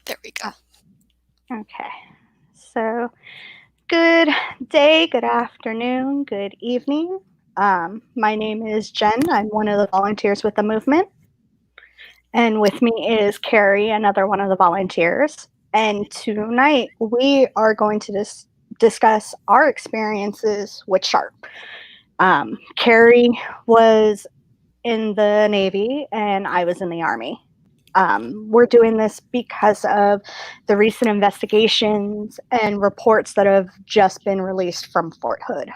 There we go. Okay. So, good day, good afternoon, good evening. My name is Jen. I'm one of the volunteers with the movement. And with me is Carrie, another one of the volunteers. And tonight we are going to discuss our experiences with Sharp. Carrie was in the Navy and I was in the Army. We're doing this because of the recent investigations and reports that have just been released from Fort Hood.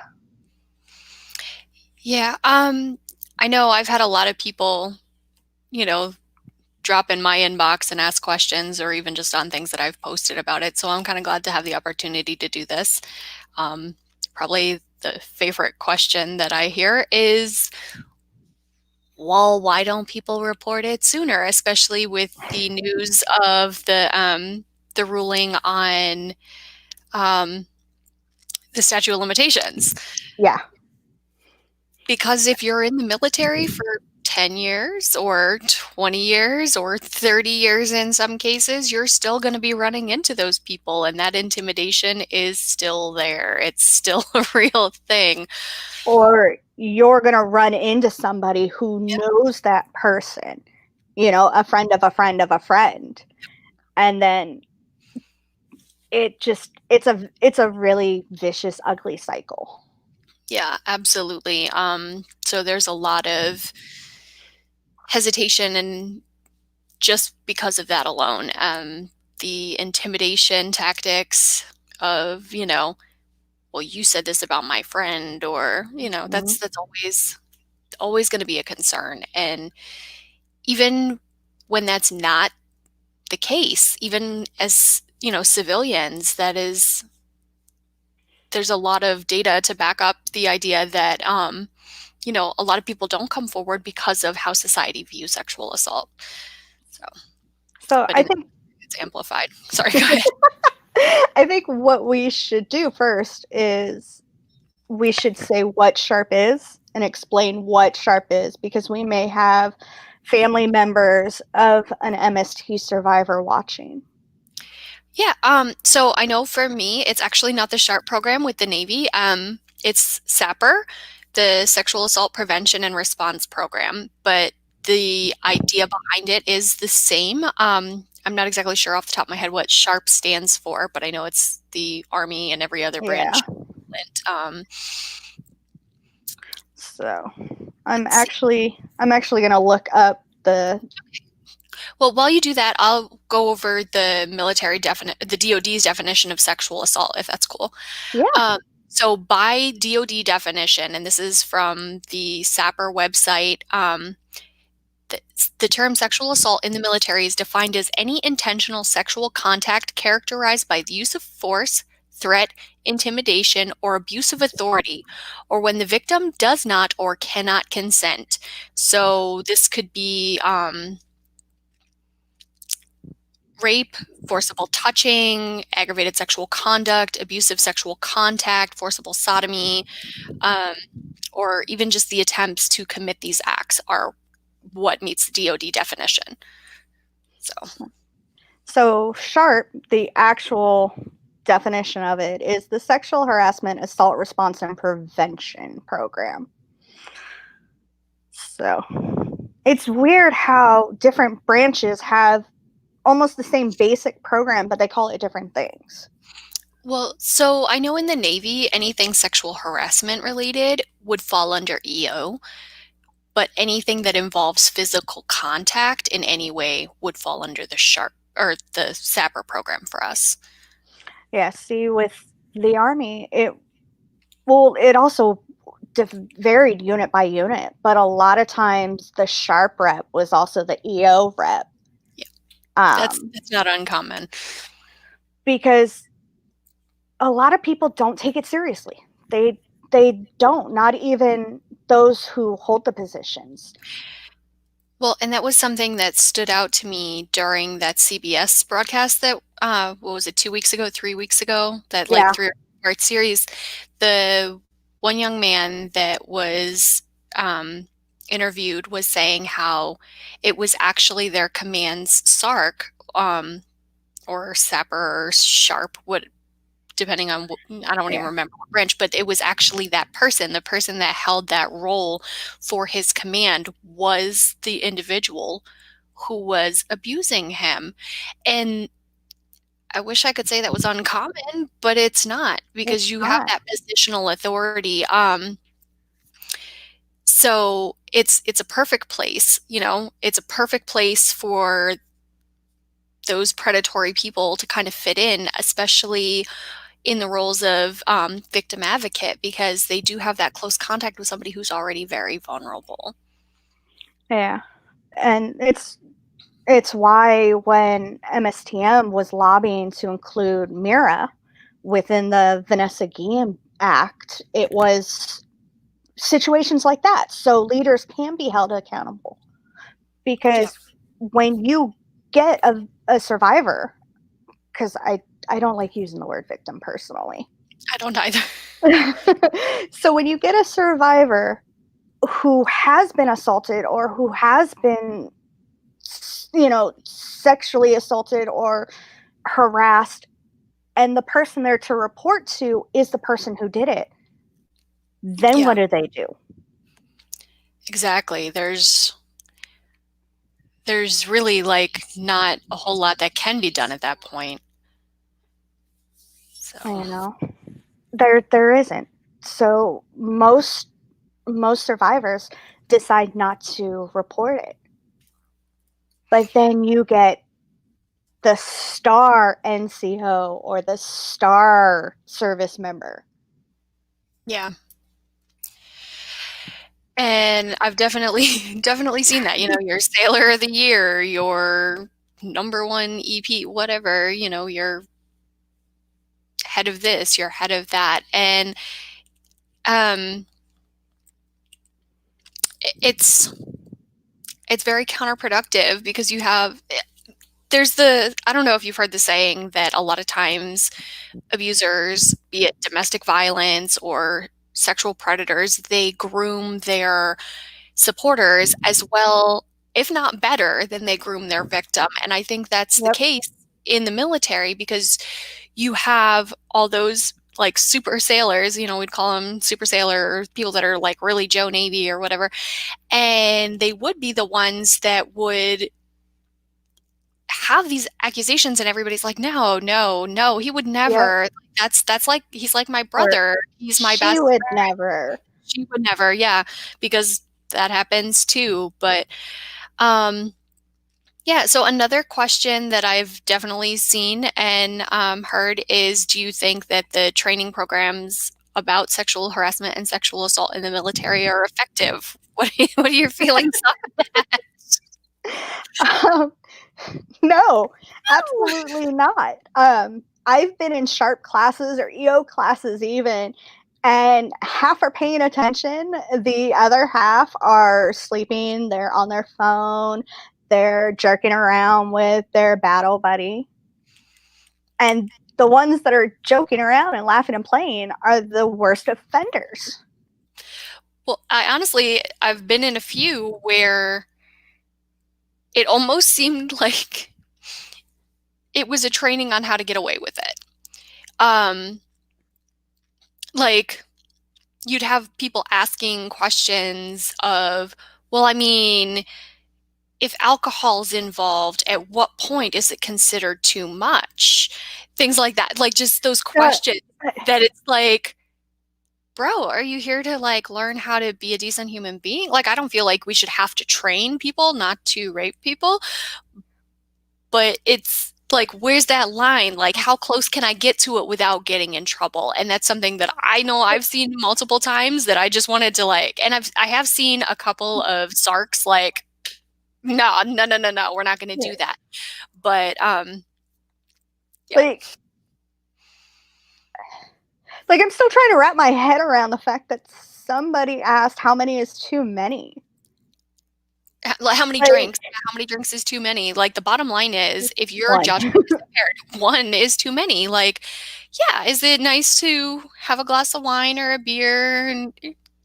Yeah, I know I've had a lot of people, you know, drop in my inbox and ask questions or even just on things that I've posted about it. So I'm kind of glad to have the opportunity to do this. Um, Probably the favorite question that I hear is, well, why don't people report it sooner, especially with the news of the ruling on um, the statute of limitations? Yeah. Because if you're in the military for 10 years or 20 years or 30 years in some cases, you're still going to be running into those people, and that intimidation is still there. It's still a real thing. Or you're going to run into somebody who knows that person, a friend of a friend of a friend. And then it's a really vicious, ugly cycle. Yeah, absolutely. So there's a lot of hesitation, and just because of that alone, the intimidation tactics of, well, you said this about my friend, or, Mhm. that's always going to be a concern. And even when that's not the case, even as, civilians, there's a lot of data to back up the idea that, a lot of people don't come forward because of how society views sexual assault. So, So but I in, think it's amplified. Sorry, go ahead. I think what we should do first is we should say what Sharp is and explain what Sharp is, because we may have family members of an MST survivor watching. Yeah, so I know for me, it's actually not the SHARP program with the Navy. It's SAPR, the Sexual Assault Prevention and Response Program, but the idea behind it is the same. I'm not exactly sure off the top of my head what SHARP stands for, but I know it's the Army and every other Yeah. branch. So I'm Let's see. actually I'm actually gonna look up the Well, while you do that, I'll go over the DoD's definition of sexual assault, if that's cool. yeah. Um, so by DoD definition, and this is from the SAPR website, the, the term sexual assault in the military is defined as any intentional sexual contact characterized by the use of force, threat, intimidation, or abuse of authority, or when the victim does not or cannot consent. So this could be rape, forcible touching, aggravated sexual conduct, abusive sexual contact, forcible sodomy, um, or even just the attempts to commit these acts are what meets the DoD definition. So, So Sharp, the actual definition of it is the Sexual Harassment Assault Response and Prevention Program. So it's weird how different branches have almost the same basic program, but they call it different things. well, so I know in the Navy, anything sexual harassment related would fall under EO, but anything that involves physical contact in any way would fall under the SHARP or the SAPR program for us. Yeah, see, with the Army, it also varied unit by unit, but a lot of times the Sharp rep was also the EO rep. Yeah, that's Um, that's not uncommon. because a lot of people don't take it seriously. They don't, not even those who hold the positions. Well, and that was something that stood out to me during that CBS broadcast that, what was it, 2 weeks ago, 3 weeks ago, that like Yeah, 3 part series. The one young man that was interviewed was saying how it was actually their command's SARC, or sapper or sharp, what depending on I don't even Yeah. remember what branch, but it was actually that person, the person that held that role for his command was the individual who was abusing him. And I wish I could say that was uncommon, but it's not because It's you have not. that positional authority. So it's a perfect place, you know, it's a perfect place for those predatory people to kind of fit in, especially in the roles of victim advocate, because they do have that close contact with somebody who's already very vulnerable. Yeah. And it's why when MSTM was lobbying to include Mira within the Vanessa Guillen Act, it was situations like that. So leaders can be held accountable. Yeah, Because when you get a survivor, because I don't like using the word victim personally. I don't either. So when you get a survivor who has been assaulted or who has been, sexually assaulted or harassed, and the person there to report to is the person who did it, then what Yeah, do they do? exactly. There's really like not a whole lot that can be done at that point. So, You know, there isn't. So most survivors decide not to report it. But then you get the star NCO or the star service member. yeah. And I've definitely definitely seen that, you know, your sailor of the year, your number one EP, whatever, you know, you're head of this, you're head of that. And um it's it's very counterproductive because you have there's the I don't know if you've heard the saying that a lot of times abusers, be it domestic violence or sexual predators, they groom their supporters as well, if not better, than they groom their victim. And I think that's the Yep. case in the military because you have all those like super sailors, you know, we'd call them super sailor or people that are like really Joe Navy or whatever. And they would be the ones that would have these accusations and everybody's like, no, no, no, he would Yep. never. That's like he's like my Or brother. He's my she best would friend. never. She would never, yeah, because that happens too. But um yeah, so another question that I've definitely seen and heard is, do you think that the training programs about sexual harassment and sexual assault in the military are effective? What are your feelings on that? Um, no, absolutely not. I've been in sharp classes or EO classes even, and half are paying attention. The other half are sleeping. They're on their phone. They're jerking around with their battle buddy. And the ones that are joking around and laughing and playing are the worst offenders. Well, I've been in a few where it almost seemed like it was a training on how to get away with it. Um, like you'd have people asking questions of, well, I mean, if alcohol's involved, at what point is it considered too much? Things like that. Like just those Uh, questions that it's like, bro, are you here to like learn how to be a decent human being? Like, I don't feel like we should have to train people not to rape people, but it's like, where's that line? Like, how close can I get to it without getting in trouble? And that's something that I know I've seen multiple times that I just wanted to like, and I have seen a couple of SARCs like, no, no, no, no, no, we're not going to do that. But yeah, like I'm still trying to wrap my head around the fact that somebody asked how many is too many. like how many Like drinks? How many drinks is too many? Like the bottom line is, if your one. judgment is impaired, one is too many. Like, yeah, is it nice to have a glass of wine or a beer and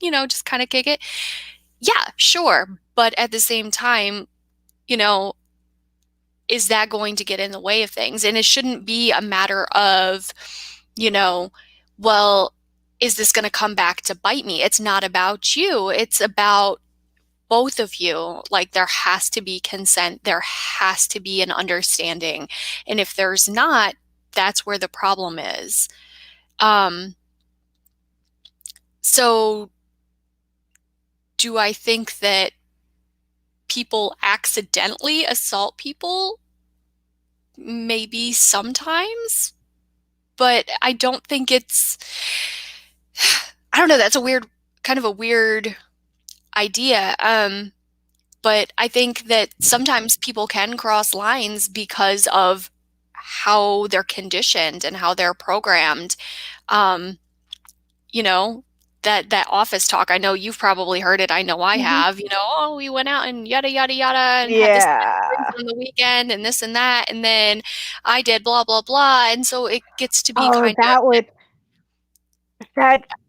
you know just kind of kick it? Yeah, sure. But at the same time, you know, is that going to get in the way of things? And it shouldn't be a matter of, you know, well, is this going to come back to bite me? It's not about you. It's about both of you. Like there has to be consent. There has to be an understanding. And if there's not, that's where the problem is. Um, so do I think that people accidentally assault people? Maybe sometimes, but I don't think it's, I don't know, that's a weird, kind of a weird idea. But I think that sometimes people can cross lines because of how they're conditioned and how they're programmed. Um, you know, that office talk, I know you've probably heard it. I know I Mhm. have, oh, we went out and yada, yada, yada, and had this drinks Yeah. on the weekend and this and that. And then I did blah, blah, blah. And so it gets to be Oh, kind of,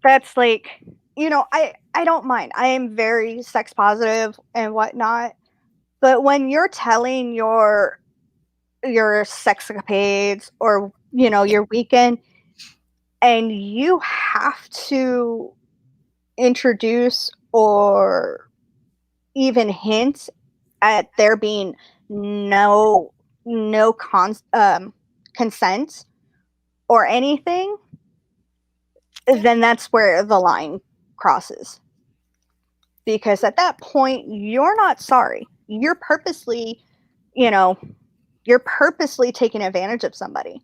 that's like, I don't mind. I am very sex positive and whatnot, but when you're telling your sexcapades or yeah, your weekend, and you have to introduce or even hint at there being no consent or anything, yeah, then that's where the line crosses. Because at that point, you're not sorry. You know, you're purposely taking advantage of somebody.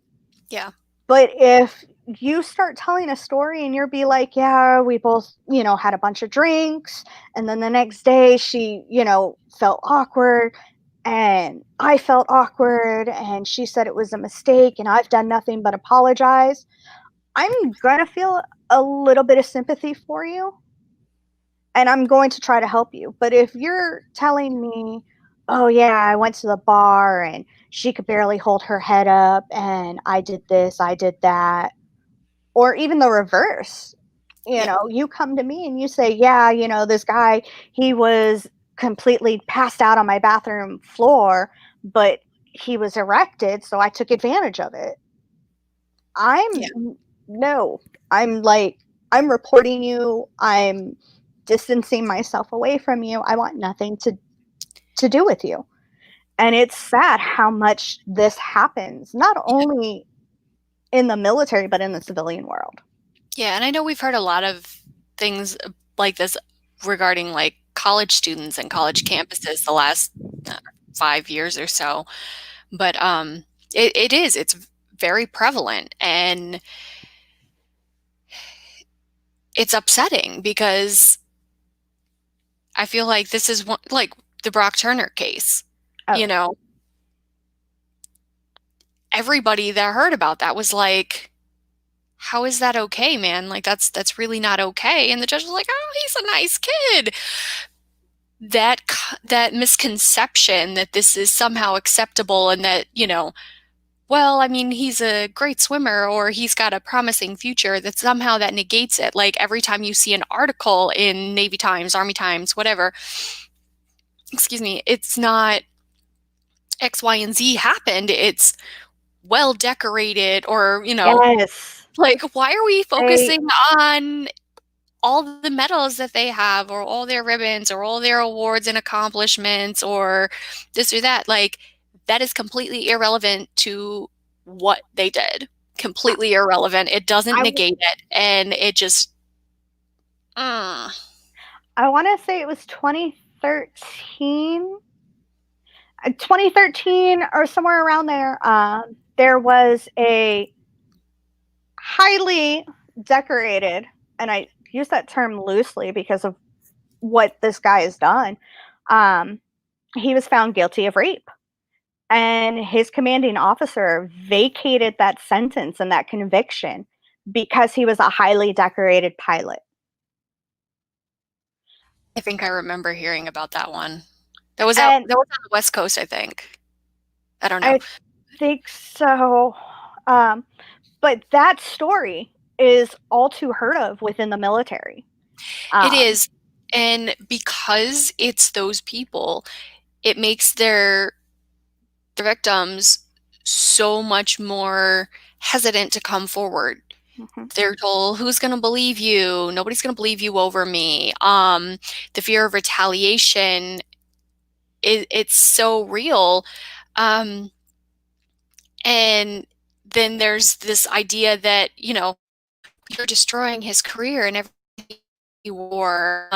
yeah, But if you start telling a story and you'll be like, yeah, we both, had a bunch of drinks. And then the next day she, felt awkward and I felt awkward. And she said it was a mistake and I've done nothing but apologize. I'm going to feel a little bit of sympathy for you and I'm going to try to help you. But if you're telling me, oh, yeah, I went to the bar and she could barely hold her head up and I did this, I did that, or even the reverse, yeah, you come to me and you say, yeah, this guy, he was completely passed out on my bathroom floor, but he was erected, so I took advantage of it. yeah, I'm no, I'm like, I'm reporting you. I'm distancing myself away from you. I want nothing to do with you. And it's sad how much this happens, not yeah. only in the military, but in the civilian world. Yeah, and I know we've heard a lot of things like this regarding like college students and college campuses the last 5 years or so. But it's very prevalent and it's upsetting because I feel like this is one, like the Brock Turner case. Oh, You know, everybody that heard about that was like, how is that okay, man? Like that's really not okay. And the judge was like, oh, he's a nice kid. That misconception that this is somehow acceptable and that, well, I mean, he's a great swimmer or he's got a promising future, that somehow that negates it. Like every time you see an article in Navy Times, Army Times, whatever, excuse me, it's not X, Y, and Z happened. It's well decorated or, yes. like why are we They focusing on all the medals that they have or all their ribbons or all their awards and accomplishments or this or that? Like that is completely irrelevant to what they did. Completely irrelevant. It doesn't I negate it. And it just, uh, I want to say it was 2013 or somewhere around there. There was a highly decorated, and I use that term loosely because of what this guy has done. Um, he was found guilty of rape, and his commanding officer vacated that sentence and that conviction because he was a highly decorated pilot. I think I remember hearing about that one. And That was on the West Coast, I think. I don't know. I think so. Um, but that story is all too heard of within the military. It Um, is. And because it's those people, it makes their victims so much more hesitant to come forward. Mhm. They're told, who's going to believe you? Nobody's going to believe you over me. The fear of retaliation, it's so real. Um, and then there's this idea that, you're destroying his career and everything he wore.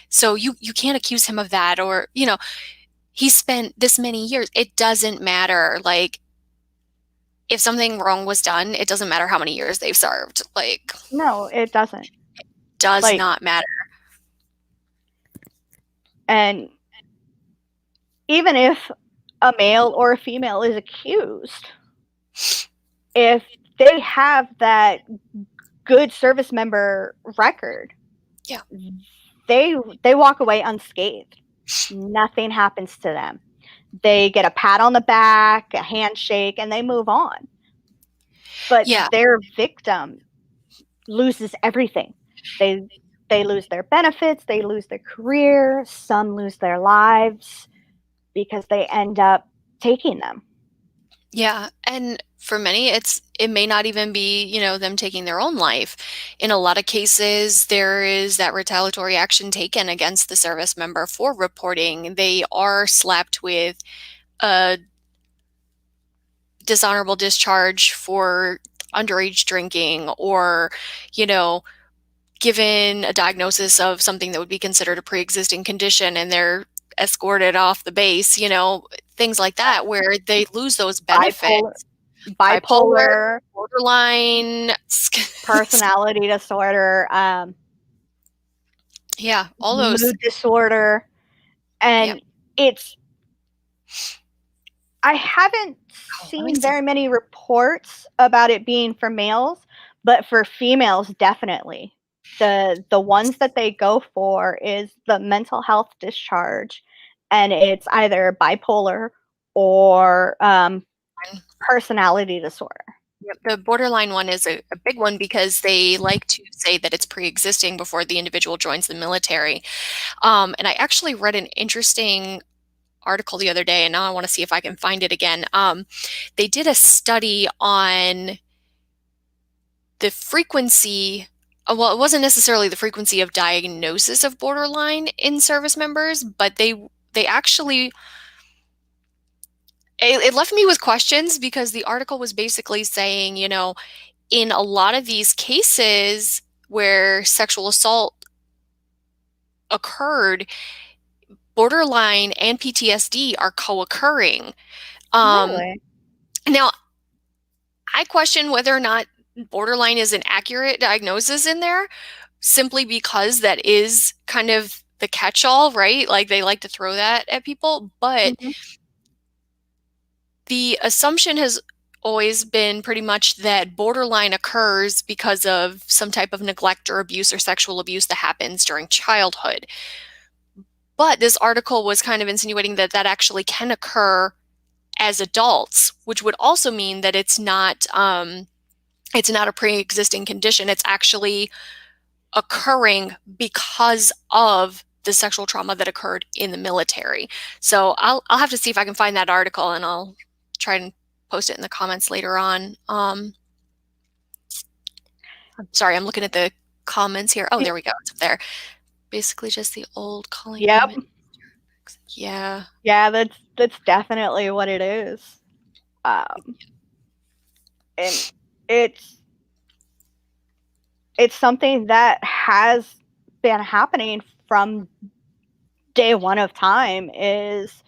So you can't accuse him of that, or, he spent this many years. It doesn't matter. Like, if something wrong was done, it doesn't matter how many years they've served. Like, No, it doesn't. does Like, not matter. and even if a male or a female is accused, if they have that good service member record, Yeah. they walk away unscathed. Nothing happens to them. They get a pat on the back, a handshake, and they move on. But Yeah. their victim loses everything. They they lose their benefits, they lose their career, some lose their lives because they end up taking them. Yeah. And for many, it may not even be, them taking their own life. In a lot of cases, there is that retaliatory action taken against the service member for reporting. They are slapped with a dishonorable discharge for underage drinking, or, you know, given a diagnosis of something that would be considered a pre-existing condition, and they're escorted off the base, things like that, where they lose those Bipolar, benefits. Bipolar, bipolar borderline, personality disorder, yeah, all those. mood disorder, Yep. and it's I haven't Oh, that seen makes sense. very many reports about it being for males, but for females, definitely. The ones that they go for is the mental health discharge, and it's either bipolar or personality disorder. Yep. The borderline one is a big one because they like to say that it's pre-existing before the individual joins the military. And I actually read an interesting article the other day, and now I want to see if I can find it again. They did a study on the frequency. Well, it wasn't necessarily the frequency of diagnosis of borderline in service members, but they actually it left me with questions, because the article was basically saying, in a lot of these cases where sexual assault occurred, borderline and PTSD are co-occurring. Um, Really? Now, I question whether or not borderline is an accurate diagnosis in there, simply because that is kind of the catch-all, right? Like, they like to throw that at people, but Mhm. the assumption has always been pretty much that borderline occurs because of some type of neglect or abuse or sexual abuse that happens during childhood. But this article was kind of insinuating that that actually can occur as adults, which would also mean that it's not a pre-existing condition. It's actually occurring because of the sexual trauma that occurred in the military. So I'll have to see if I can find that article, and I'll try and post it in the comments later on. Sorry, I'm looking at the comments here. Oh, there we go. It's up there. Basically just the old calling Yep. women. Yeah. Yeah, that's definitely what it is. And it's it's something that has been happening from day one of time. Is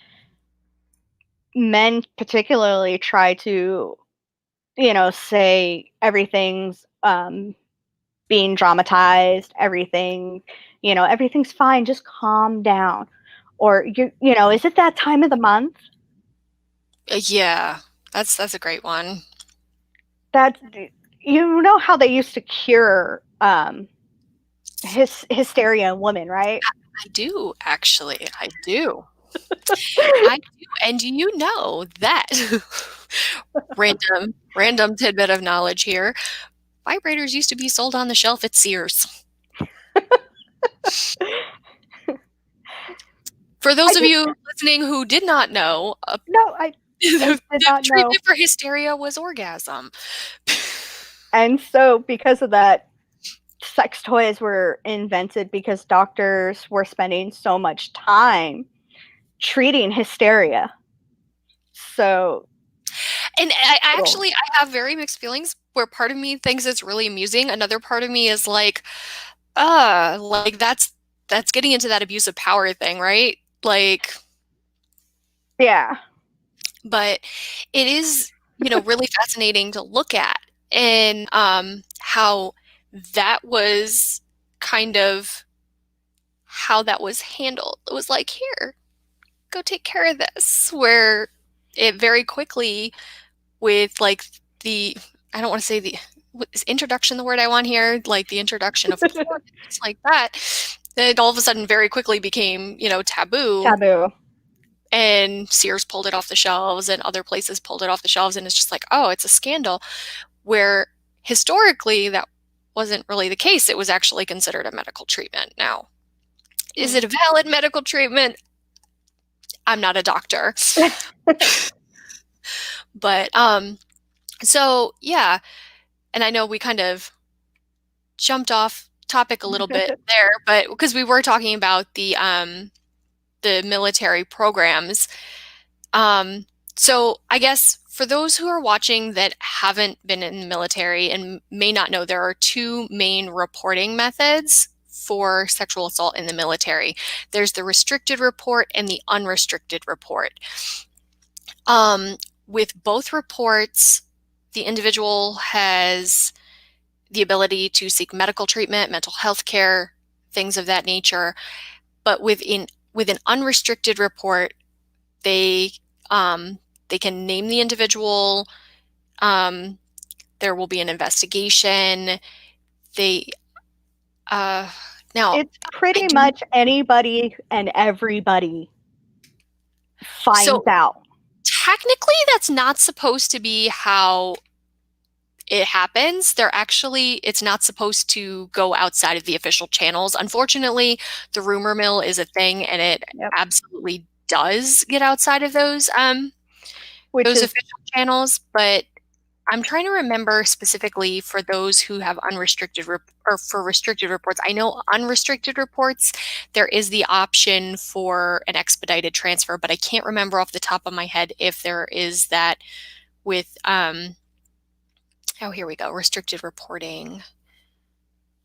men particularly try to, say everything's being dramatized, everything's fine, just calm down. Or is it that time of the month? Yeah. That's a great one. That how they used to cure hysteria in women, right? I do, actually. I do. I do. And do you know that random tidbit of knowledge here? Vibrators used to be sold on the shelf at Sears. For I those of did you listening who did not know, no, I The, did the not know. treatment for hysteria was orgasm. And so, because of that, sex toys were invented because doctors were spending so much time treating hysteria. So, And I little. actually I have very mixed feelings where part of me thinks it's really amusing. Another part of me is like that's getting into that abuse of power thing, right? Like, Yeah. but it is, really fascinating to look at and how that was kind of how that was handled. It was like, here, go take care of this, where it very quickly with like the I don't want to say is introduction the word I want here, like the introduction of porn, things like that. It all of a sudden very quickly became, taboo, Taboo. and Sears pulled it off the shelves and other places pulled it off the shelves, and it's just like, oh, it's a scandal. Where historically that wasn't really the case. It was actually considered a medical treatment. Now, is Hmm. it a valid medical treatment? I'm not a doctor. But so yeah, and I know we kind of jumped off topic a little bit there, but because we were talking about the military programs. Um, so I guess for those who are watching that haven't been in the military and may not know, there are two main reporting methods for sexual assault in the military. There's the restricted report and the unrestricted report. Um, with both reports, the individual has the ability to seek medical treatment, mental health care, things of that nature. But with an unrestricted report, they they can name the individual. Um, there will be an investigation. They now It's I pretty do much anybody and everybody finds so out. technically that's not supposed to be how it happens. It's not supposed to go outside of the official channels. Unfortunately, the rumor mill is a thing and it Yep. absolutely does get outside of Which those is, official channels, but I'm trying to remember specifically for those who have or for restricted reports. I know unrestricted reports, there is the option for an expedited transfer, but I can't remember off the top of my head if there is that with oh, here we go, restricted reporting.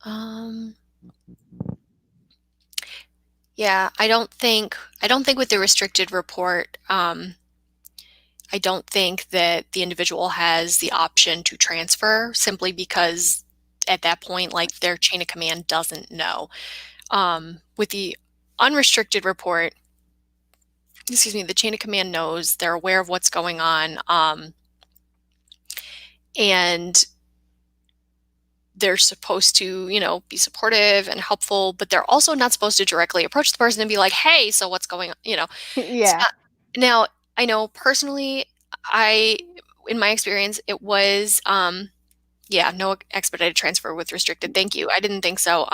Um, yeah, I don't think with the restricted report, I don't think that the individual has the option to transfer simply because at that point, like their chain of command doesn't know. With the unrestricted report, excuse me, the chain of command knows, they're aware of what's going on, and they're supposed to, be supportive and helpful, but they're also not supposed to directly approach the person and be like, hey, so what's going on? It's yeah. not. Now, I know personally, I, in my experience, it was, yeah, no expedited transfer with restricted. Thank you. I didn't think so.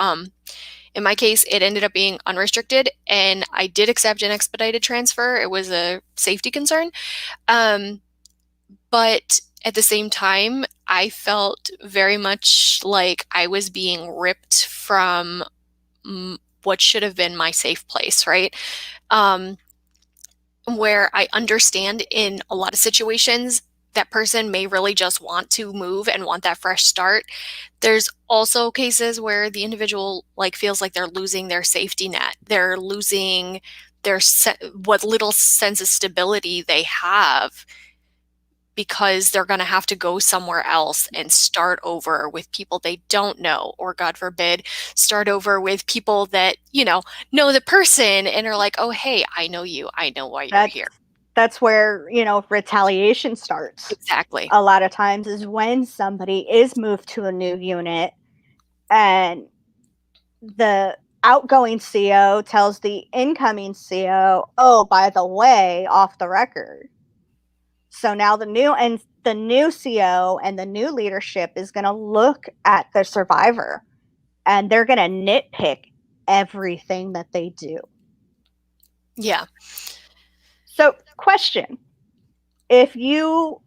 In my case, it ended up being unrestricted, and I did accept an expedited transfer. It was a safety concern. Um, but at the same time, I felt very much like I was being ripped from what should have been my safe place, right? Um, where I understand in a lot of situations that person may really just want to move and want that fresh start. There's also cases where the individual like feels like they're losing their safety net. They're losing what little sense of stability they have because they're going to have to go somewhere else and start over with people they don't know, or God forbid, start over with people that, know the person and are like, oh, hey, I know you. I know why you're That's here. that's where, retaliation starts. Exactly. A lot of times is when somebody is moved to a new unit and the outgoing CO tells the incoming CO, "Oh, by the way, off the record." So now the new CO and the new leadership is going to look at the survivor and they're going to nitpick everything that they do. Yeah. So, question, if you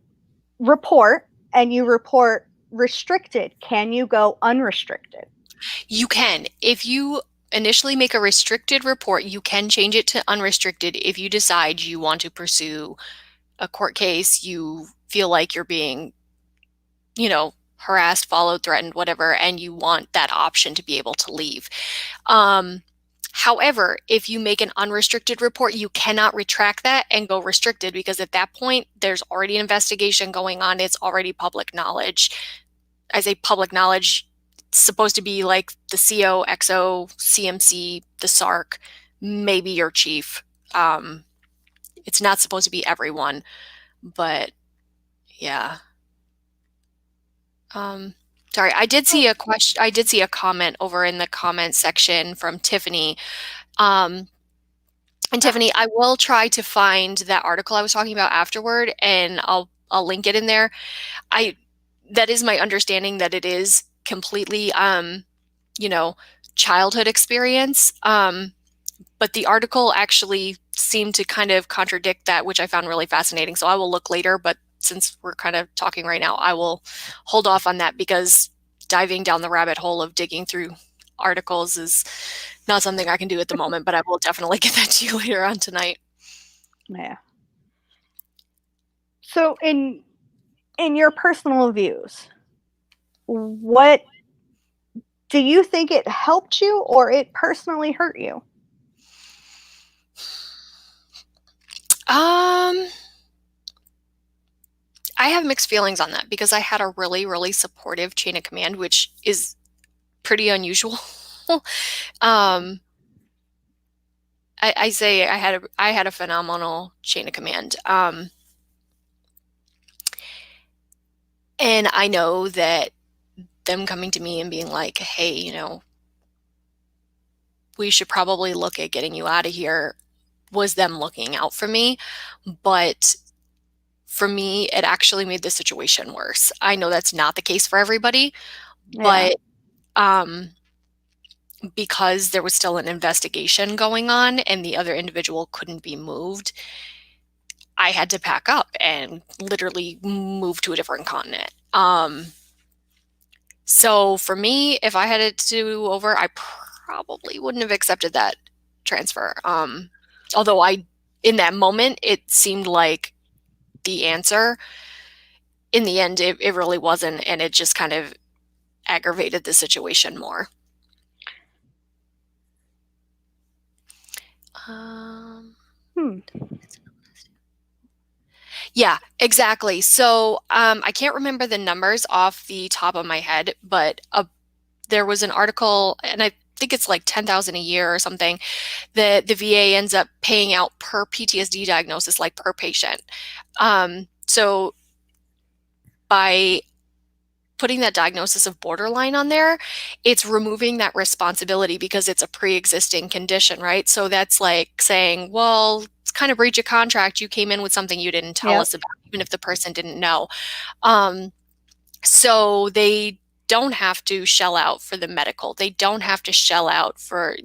report and you report restricted, can you go unrestricted? You can. If you initially make a restricted report, you can change it to unrestricted if you decide you want to pursue a court case, you feel like you're being, harassed, followed, threatened, whatever, and you want that option to be able to leave. Um, However, if you make an unrestricted report, you cannot retract that and go restricted because at that point, there's already an investigation going on. It's already public knowledge. I say public knowledge, it's supposed to be like the CO, XO, CMC, the SARC, maybe your chief. It's not supposed to be everyone, but yeah. Um, Sorry, I did see a question. I did see a comment over in the comment section from Tiffany. Um, and Tiffany, I will try to find that article I was talking about afterward, and I'll link it in there. I That is my understanding that it is completely you know, childhood experience. But the article actually seemed to kind of contradict that, which I found really fascinating. So I will look later, but since we're kind of talking right now, I will hold off on that because diving down the rabbit hole of digging through articles is not something I can do at the moment, but I will definitely get that to you later on tonight. Yeah. So in your personal views, what do you think it helped you or it personally hurt you? Um, I have mixed feelings on that because I had a really, really supportive chain of command, which is pretty unusual. um, I say I had a phenomenal chain of command. And I know that them coming to me and being like, hey, we should probably look at getting you out of here was them looking out for me. But for me, it actually made the situation worse. I know that's not the case for everybody, Yeah. but because there was still an investigation going on and the other individual couldn't be moved, I had to pack up and literally move to a different continent. So for me, if I had it to do over, I probably wouldn't have accepted that transfer. Although in that moment, it seemed like the answer. In the end, it really wasn't, and it just kind of aggravated the situation more. Um, Hmm. yeah, exactly. So I can't remember the numbers off the top of my head, but there was an article, and I think it's like 10,000 a year or something, that the VA ends up paying out per PTSD diagnosis, like per patient. So by putting that diagnosis of borderline on there, it's removing that responsibility because it's a pre-existing condition, right? So that's like saying, well, it's kind of breach of contract. You came in with something you didn't tell Yep. us about, even if the person didn't know. Um, so they don't have to shell out for the medical. They don't have to shell out for,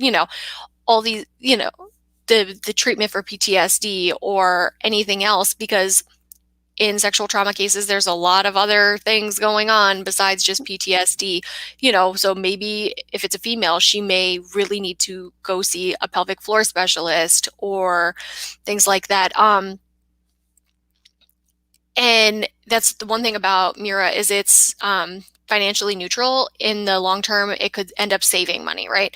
all these, the treatment for PTSD or anything else because in sexual trauma cases, there's a lot of other things going on besides just PTSD, so maybe if it's a female, she may really need to go see a pelvic floor specialist or things like that. And that's the one thing about Mira is it's financially neutral. In the long term, it could end up saving money, right,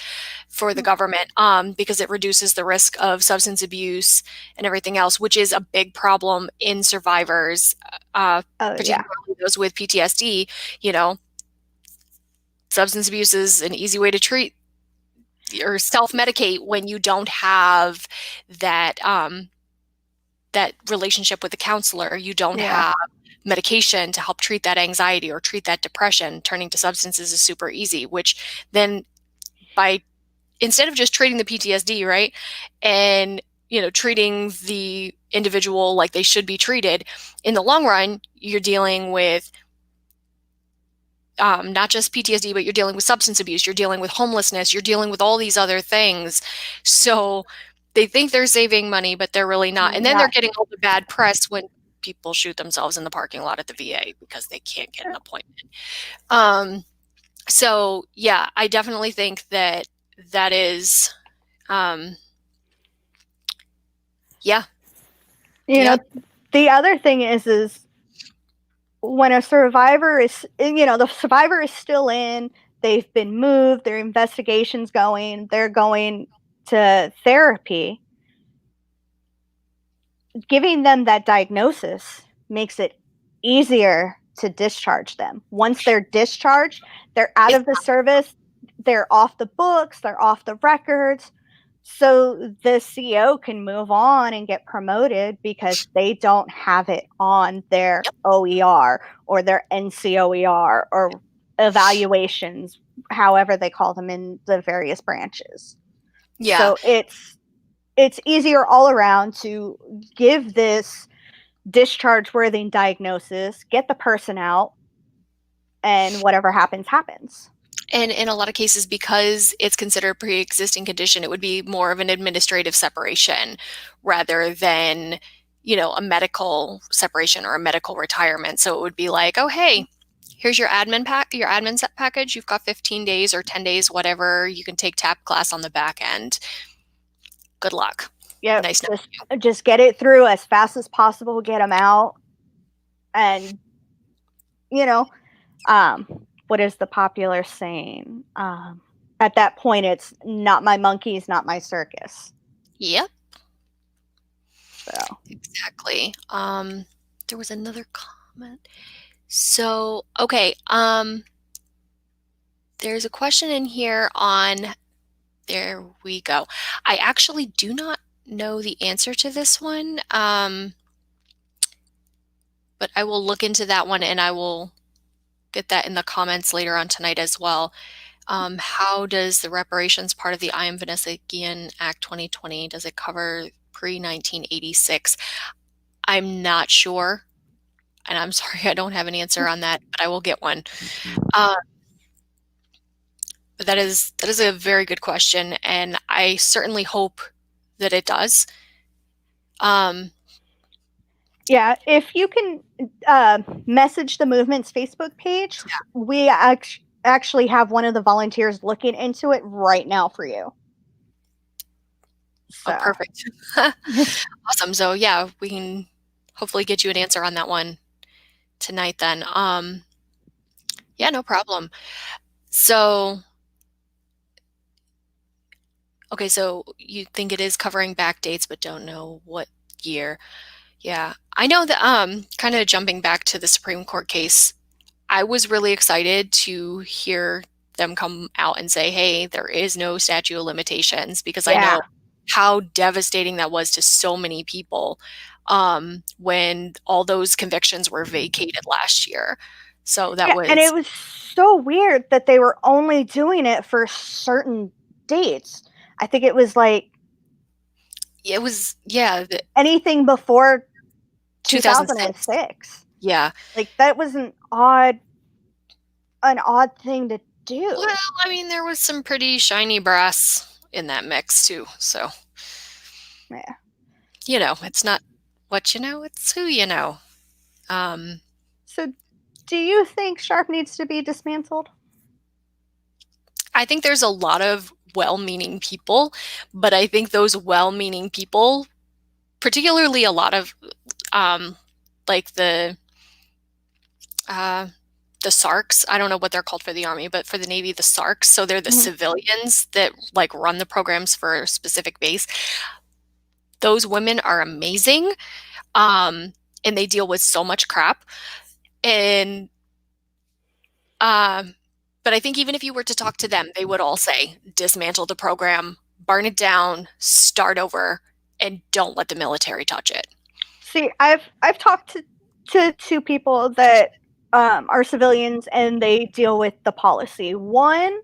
for the government because it reduces the risk of substance abuse and everything else, which is a big problem in survivors, Oh, yeah. particularly those with PTSD. You know, substance abuse is an easy way to treat or self-medicate when you don't have that relationship with the counselor. You don't Yeah. have medication to help treat that anxiety or treat that depression. Turning to substances is super easy, which then by instead of just treating the PTSD, right, and treating the individual like they should be treated, in the long run, you're dealing with not just PTSD, but you're dealing with substance abuse, you're dealing with homelessness, you're dealing with all these other things. So they think they're saving money, but they're really not. And then they're Not getting all the bad press when people shoot themselves in the parking lot at the VA because they can't get an appointment. Um, so yeah, I definitely think that that is, um, yeah, You know, yeah, the other thing is when a survivor is, the survivor is still in, they've been moved, their investigation's going, they're going to therapy, giving them that diagnosis makes it easier to discharge them. Once they're discharged, they're out it's of the service, they're off the books, they're off the records. So the CO can move on and get promoted because they don't have it on their yep, OER or their NCOER or evaluations, however they call them in the various branches. yeah. So it's easier all around to give this discharge worthy diagnosis, get the person out, and whatever happens, happens. And in a lot of cases, because it's considered a pre-existing condition, it would be more of an administrative separation rather than, a medical separation or a medical retirement. So it would be like, oh, hey, here's your admin set package. You've got 15 days or 10 days, whatever. You can take TAP class on the back end. Good luck. Yep, Nice knowing you. just get it through as fast as possible, get them out, and you know, um, what is the popular saying? At that point, it's not my monkeys, not my circus. Yep, So exactly. There was another comment. So, okay, there's a question in here on, there we go. I actually do not know the answer to this one, but I will look into that one and I will get that in the comments later on tonight as well. How does the reparations part of the I Am Venezuelan Act 2020, does it cover pre-1986? I'm not sure, and I'm sorry I don't have an answer on that, but I will get one. Uh, but that is a very good question, and I certainly hope that it does. Um, yeah, if you can message the movement's Facebook page, we actually have one of the volunteers looking into it right now for you. oh, So perfect. Awesome. So yeah, we can hopefully get you an answer on that one tonight then. Yeah, no problem. So, okay, so you think it is covering back dates, but don't know what year. Yeah, I know that, kind of jumping back to the Supreme Court case, I was really excited to hear them come out and say, hey, there is no statute of limitations, because I yeah, know how devastating that was to so many people, when all those convictions were vacated last year. So that yeah, and it was, was so weird that they were only doing it for certain dates. I think it was like it was, yeah, the anything before 2006. 2006. Yeah. Like that was an odd thing to Well, do. I mean, there was some pretty shiny brass in that mix too. So, Yeah. it's not what you know, it's who you know. Um, So, do you think Sharp needs to be dismantled? I think there's a lot of well-meaning people, but I think those well-meaning people, particularly a lot of, like uh, the SARCs, I don't know what they're called for the Army, but for the Navy, the SARCs, so they're the Mhm. civilians that like run the programs for a specific base. Those women are amazing, and they deal with so much crap. And um, but I think even if you were to talk to them, they would all say, dismantle the program, burn it down, start over, and don't let the military touch it. See, I've talked to two people that are civilians, and they deal with the policy. One,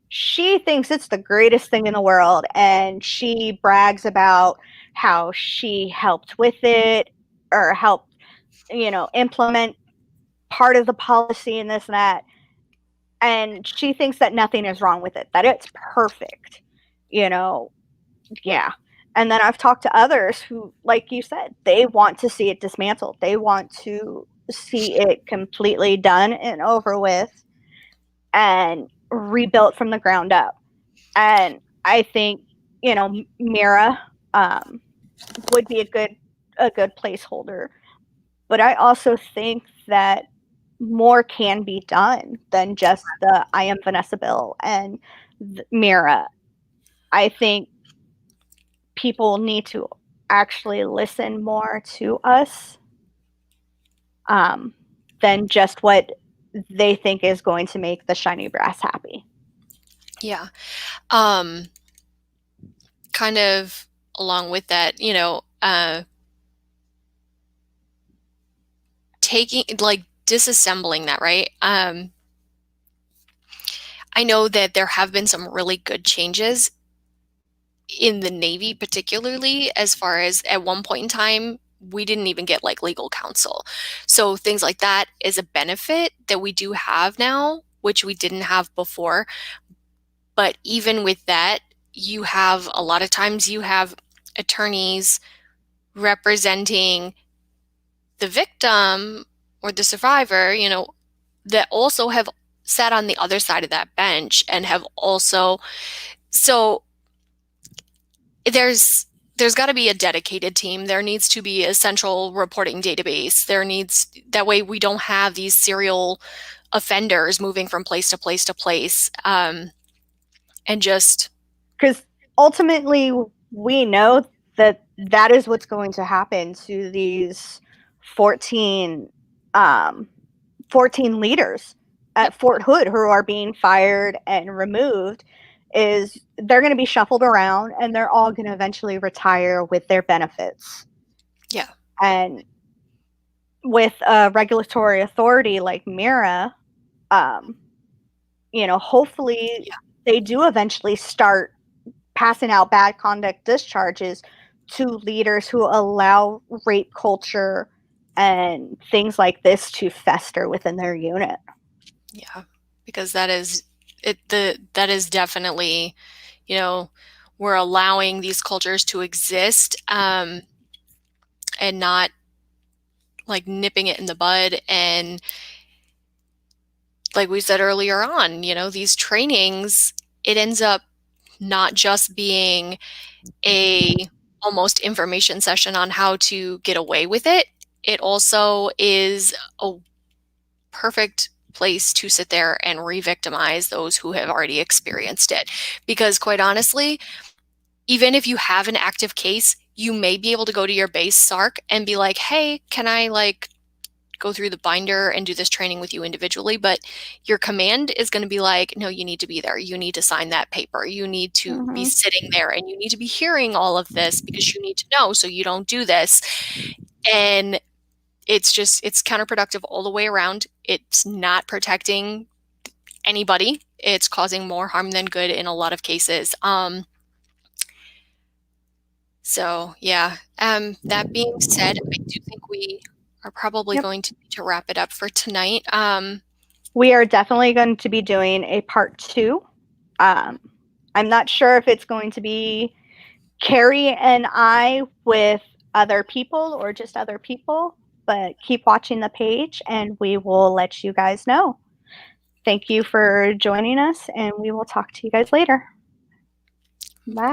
she thinks it's the greatest thing in the world, and she brags about how she helped with it or helped, implement part of the policy and this and that. And she thinks that nothing is wrong with it, that it's perfect. You know, yeah. And then I've talked to others who, like you said, they want to see it dismantled. They want to see it completely done and over with and rebuilt from the ground up. And I think, Mira would be a good placeholder. But I also think that more can be done than just the I am Vanessa Bill and Mira. I think people need to actually listen more to us, um, than just what they think is going to make the shiny brass happy. Yeah. Um, Kind of along with that, taking like disassembling that, right? I know that there have been some really good changes in the Navy, particularly as far as at one point in time, we didn't even get like legal counsel. So things like that is a benefit that we do have now, which we didn't have before. But even with that, you have a lot of times you have attorneys representing the victim or the survivor, that also have sat on the other side of that bench and have also, so there's got to be a dedicated team. There needs to be a central reporting database. That way we don't have these serial offenders moving from place to place to place, and just, Because ultimately, we know that that is what's going to happen to these 14, 14 leaders yep, at Fort Hood who are being fired and removed. Is they're going to be shuffled around and they're all going to eventually retire with their benefits. yeah, And with a regulatory authority like Mira, um, hopefully yeah, they do eventually start passing out bad conduct discharges to leaders who allow rape culture and things like this to fester within their unit. yeah, because that is definitely, you know, we're allowing these cultures to exist, and not like nipping it in the bud. And like we said earlier on, these trainings, it ends up not just being a almost information session on how to get away with it. It also is a perfect place to sit there and re-victimize those who have already experienced it. Because quite honestly, even if you have an active case, you may be able to go to your base SARC and be like, hey, can I like go through the binder and do this training with you individually? But your command is going to be like, no, you need to be there. You need to sign that paper. You need to be Mm-hmm. sitting there and you need to be hearing all of this because you need to know so you don't do this. And it's counterproductive all the way around. It's not protecting anybody. It's causing more harm than good in a lot of cases. So yeah. That being said, I do think we are probably Yep. going to need to wrap it up for tonight. We are definitely going to be doing a part two. Um, I'm not sure if it's going to be Carrie and I with other people or just other people, but keep watching the page and we will let you guys know. Thank you for joining us, and we will talk to you guys later. Bye. Bye.